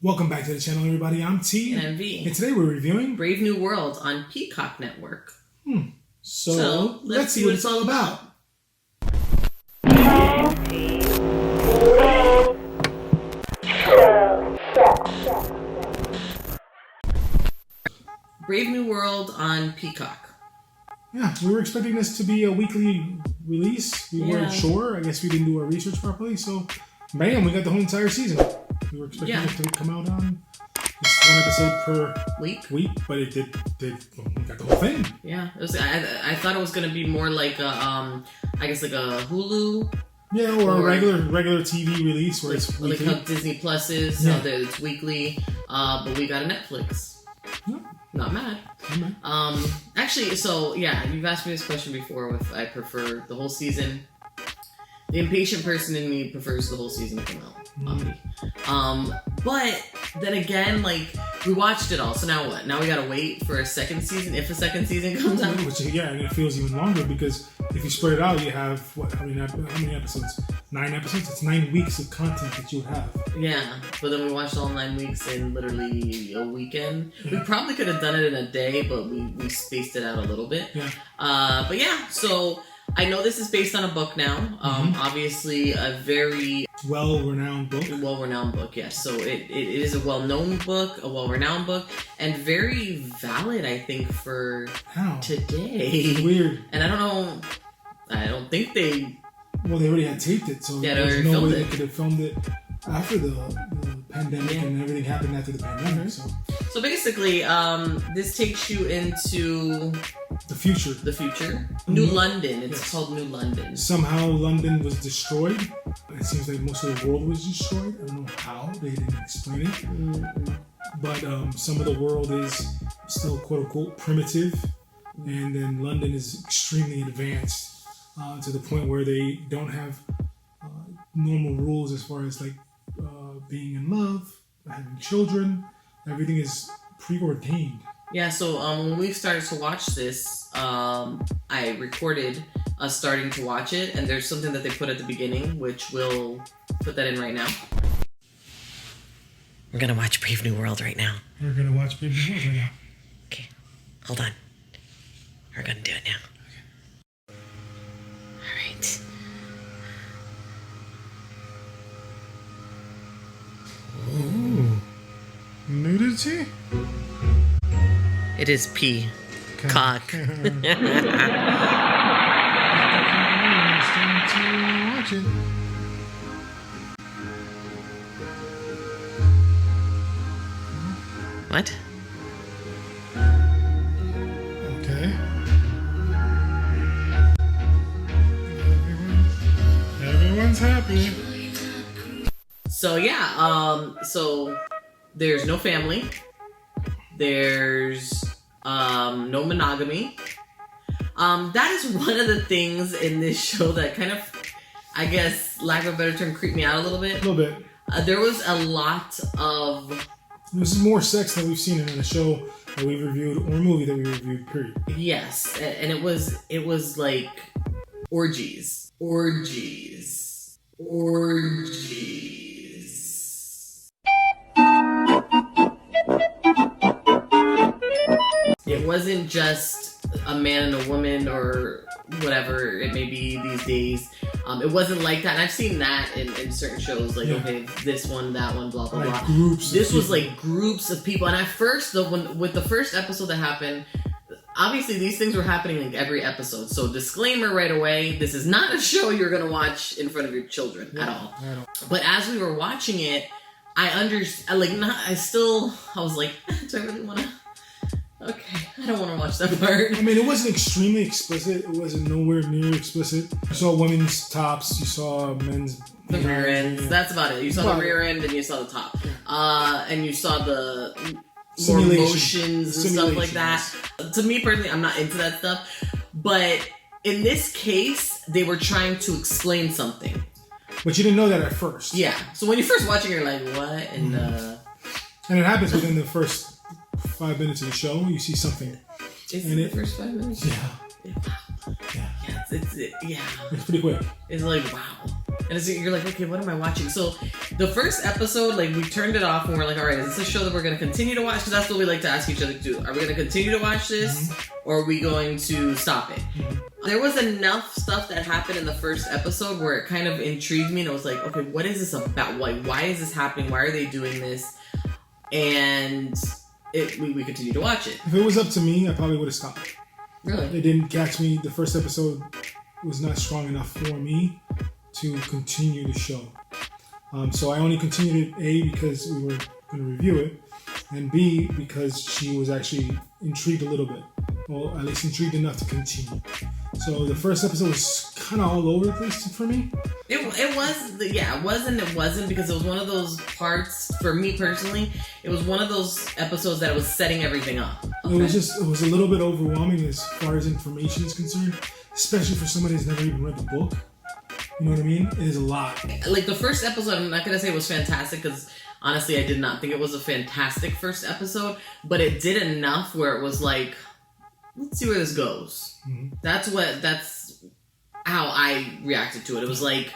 Welcome back to the channel, everybody. I'm T. And I'm V. And today we're reviewing Brave New World on Peacock Network. So let's see what it's all about. Brave New World on Peacock. Yeah, we were expecting this to be a weekly release. We weren't sure. I guess we didn't do our research properly. So, bam, we got the whole entire season. We were expecting it to come out on just one episode per week, but it did we got the whole thing. Yeah, it was. I thought it was going to be more like a, I guess like a Hulu. Yeah, or a regular TV release where it's weekly. Like how Disney Plus is, that it's weekly. But we got a Netflix. Yeah. Not mad. Actually, so yeah, you've asked me this question before. If I prefer the whole season, the impatient person in me prefers the whole season to come out. But then again, like we watched it all. So now what? Now we gotta wait for a second season. If a second season comes out, which and it feels even longer because if you spread it out, you have what? How many episodes? 9 episodes. It's 9 weeks of content that you would have. Yeah, but then we watched all 9 weeks in literally a weekend. We probably could have done it in a day, but we spaced it out a little bit. Yeah. But yeah, so I know this is based on a book now. Obviously, a very well-renowned book. Yes. So it is a well-known book, a well-renowned book, and very valid, I think, for today. It's weird. And I don't think they... Well, they already had taped it, so there's no way they could have filmed it after the pandemic and everything happened after the pandemic. So basically, this takes you into the future. New London. It's called New London. Somehow London was destroyed. It seems like most of the world was destroyed. I don't know how. They didn't explain it. But some of the world is still quote-unquote primitive. And then London is extremely advanced to the point where they don't have normal rules as far as like being in love, having children. Everything is preordained. Yeah, so when we started to watch this, I recorded us starting to watch it, and there's something that they put at the beginning, which we'll put that in right now. We're gonna watch Brave New World right now. We're gonna watch Brave New World right now. Okay, hold on. We're gonna do it now. Alright. Ooh. Nudity? It is pee. Cock. It's time to watch it. What? Okay. Everyone's happy. So yeah, so there's no family. There's no monogamy. That is one of the things in this show that kind of, I guess, lack of a better term, creeped me out a little bit. A little bit. There was a lot of... This is more sex than we've seen in a show that we've reviewed or a movie that we reviewed, period. Yes, and it was like orgies. It wasn't just a man and a woman or whatever it may be these days. It wasn't like that. And I've seen that in certain shows, like, okay, this one, that one, blah, blah, like blah. Groups this was like groups of people. And at first, with the first episode that happened, obviously these things were happening like every episode. So disclaimer right away, this is not a show you're going to watch in front of your children at all. But as we were watching it, I was like, do I really want to? Okay, I don't want to watch that part. I mean, it wasn't extremely explicit. It wasn't nowhere near explicit. You saw women's tops. You saw men's... The rear ends. That's about it. You saw the rear end and you saw the top. And you saw the more motions and stuff like that. To me, personally, I'm not into that stuff. But in this case, they were trying to explain something. But you didn't know that at first. Yeah. So when you're first watching, you're like, what? And and it happens within the first 5 minutes of the show. You see something. Is it the first 5 minutes? Yeah. Yeah. It's pretty quick. It's like, wow. And you're like, okay, what am I watching? So the first episode, like, we turned it off and we're like, all right, is this a show that we're going to continue to watch? Because that's what we like to ask each other to do. Are we going to continue to watch this, or are we going to stop it? There was enough stuff that happened in the first episode where it kind of intrigued me, and I was like, okay, what is this about? Why is this happening? Why are they doing this? And we continued to watch it. If it was up to me, I probably would have stopped. Really? It didn't catch me. The first episode was not strong enough for me to continue the show. So I only continued it, A, because we were going to review it, and B, because she was actually intrigued a little bit. Well, at least intrigued enough to continue. So the first episode was kind of all over the place for me. It wasn't, because it was one of those parts, for me personally, it was one of those episodes that was setting everything up. Okay? It was a little bit overwhelming as far as information is concerned, especially for somebody who's never even read the book. You know what I mean? It is a lot. Like, the first episode, I'm not going to say it was fantastic, because honestly, I did not think it was a fantastic first episode, but it did enough where it was like, let's see where this goes. That's how I reacted to it. It was like,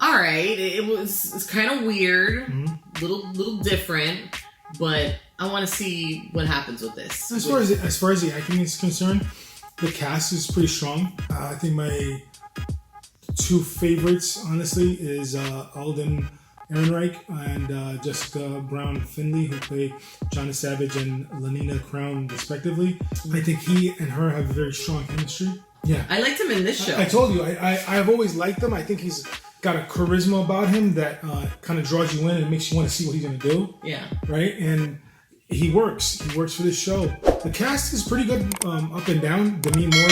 all right, it's kind of weird, little different, but I want to see what happens with this. As far as the acting is concerned, the cast is pretty strong. I think my two favorites, honestly, is Alden Ehrenreich and Jessica Brown Finley, who play Johnny Savage and Lenina Crown, respectively. I think he and her have a very strong chemistry. Yeah, I liked him in this show. I told you, I've always liked him. I think he's got a charisma about him that kind of draws you in and makes you want to see what he's going to do. Yeah. Right? And he works. He works for this show. The cast is pretty good, up and down. Demi Moore.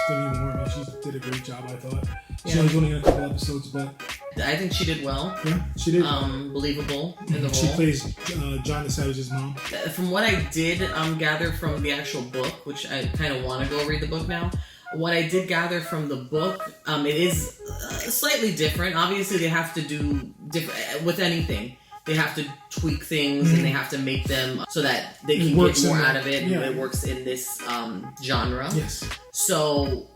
I mean, she did a great job, I thought. She was only in a couple episodes, but I think she did well. Yeah, she did. Believable in the role. She plays John the Savage's mom. From what I did gather from the actual book, which I kind of want to go read the book now. What I did gather from the book, it is slightly different. Obviously, they have to do different with anything. They have to tweak things and they have to make them so that they can get more out of it. Yeah. It works in this genre. Yes. So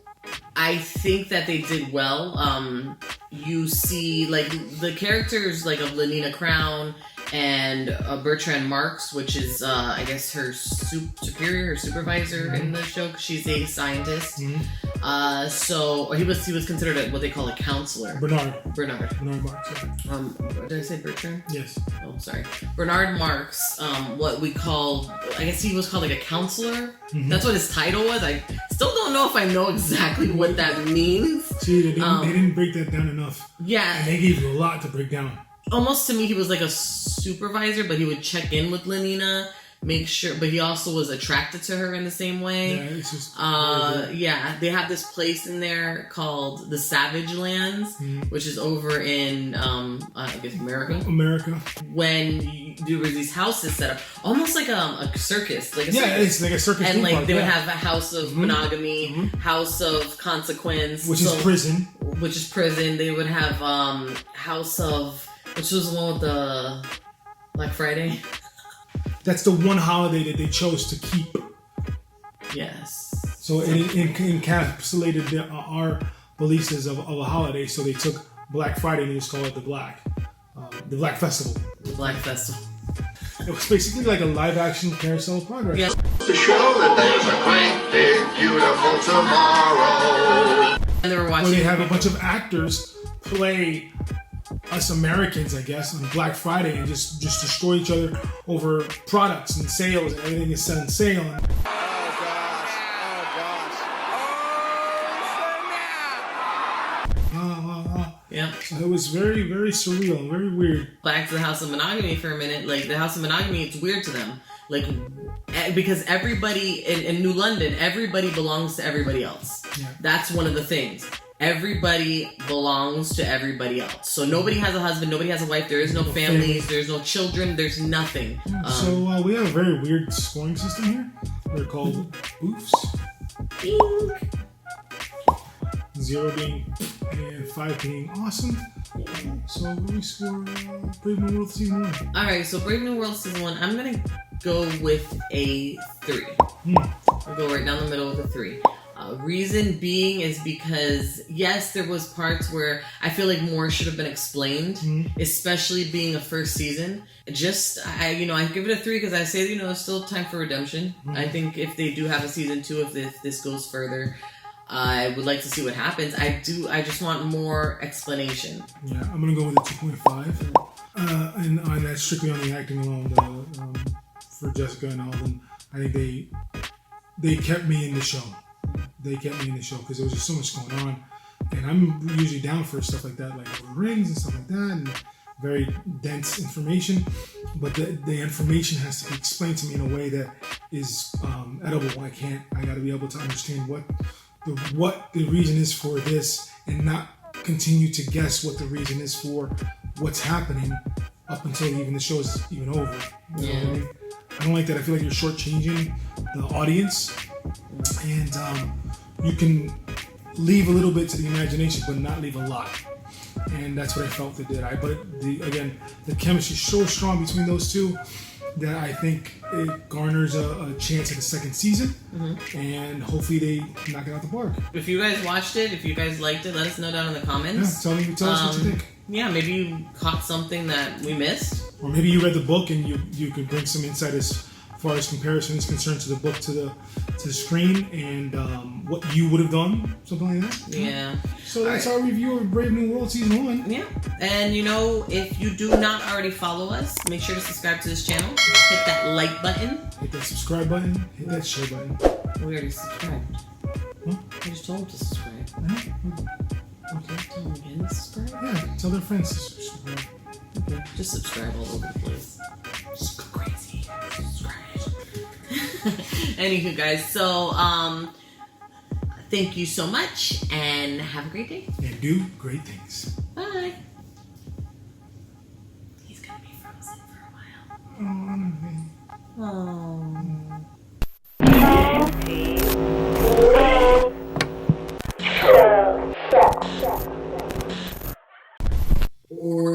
I think that they did well. You see, like, the characters like of Lenina Crown and Bertrand Marx, which is I guess her superior, her supervisor in the show, 'cause she's a scientist. Or he was considered what they call a counselor. Bernard Marx. Yeah. Did I say Bertrand? Yes. Oh, sorry. Bernard Marx. What we call, I guess he was called like a counselor. That's what his title was. I still don't know if I know exactly what that means. See, they didn't break that down enough. Yeah. And they gave you a lot to break down. Almost to me, he was like a supervisor, but he would check in with Lenina, make sure, but he also was attracted to her in the same way. Yeah, it's just they have this place in there called the Savage Lands, which is over in I guess America. When there were these houses set up, almost like a circus, like a circus. It's like a circus. And like they would have a house of monogamy, house of consequence, which is prison. They would have house of, which was the one with the Black Friday. That's the one holiday that they chose to keep. Yes. So it encapsulated our beliefs of a holiday. So they took Black Friday and they just called it the Black Festival. The Black Festival. It was basically like a live-action Carousel of Progress. Yeah. To show that there's a great, big, beautiful tomorrow. And they were watching. Where they have a bunch of actors play us Americans, I guess, on Black Friday and just destroy each other over products and sales and everything is set on sale. Yeah. So it was very, very surreal and very weird. Back to the House of Monogamy for a minute. Like, the House of Monogamy, it's weird to them. Like, because everybody in New London, everybody belongs to everybody else. Yeah. That's one of the things. Everybody belongs to everybody else. So nobody has a husband, nobody has a wife, there is no families, there's no children, there's nothing. So we have a very weird scoring system here. They're called boofs. Bing. 0 being and 5 being awesome. So we score Brave New World Season 1. Alright, so Brave New World Season 1, I'm gonna go with a 3. I'll go right down the middle with a 3. Reason being is because, yes, there was parts where I feel like more should have been explained, especially being a first season. I give it a 3 because I say, there's still time for redemption. I think if they do have a season 2, if this goes further, I would like to see what happens. I just want more explanation. Yeah, I'm going to go with a 2.5. And that's strictly on the acting alone, for Jessica and Alden. I think they kept me in the show. They kept me in the show because there was just so much going on. And I'm usually down for stuff like that, like rings and stuff like that, and very dense information. But the information has to be explained to me in a way that is edible. I got to be able to understand what the reason is for this, and not continue to guess what the reason is for what's happening up until even the show is even over. You know what I mean? I don't like that. I feel like you're shortchanging the audience, and you can leave a little bit to the imagination, but not leave a lot. And that's what I felt they did. But the chemistry is so strong between those two that I think it garners a chance at a second season, and hopefully they knock it out the park. If you guys watched it, if you guys liked it, let us know down in the comments. Yeah, tell us what you think. Yeah, maybe you caught something that we missed. Or maybe you read the book and you could bring some insight as far as comparison is concerned to the book to the screen, and what you would have done, something like that. Yeah. So that's our review of Brave New World Season 1. Yeah. And if you do not already follow us, make sure to subscribe to this channel. Hit that like button. Hit that subscribe button. Hit that share button. We already subscribed. Huh? I just told them to subscribe. Okay. Tell them again to subscribe. Yeah, tell their friends to subscribe. Okay. Just subscribe all over the place. Just go crazy. Subscribe. Anywho, guys, so thank you so much, and have a great day. And do great things. Bye. He's gonna be frozen for a while. Oh. Or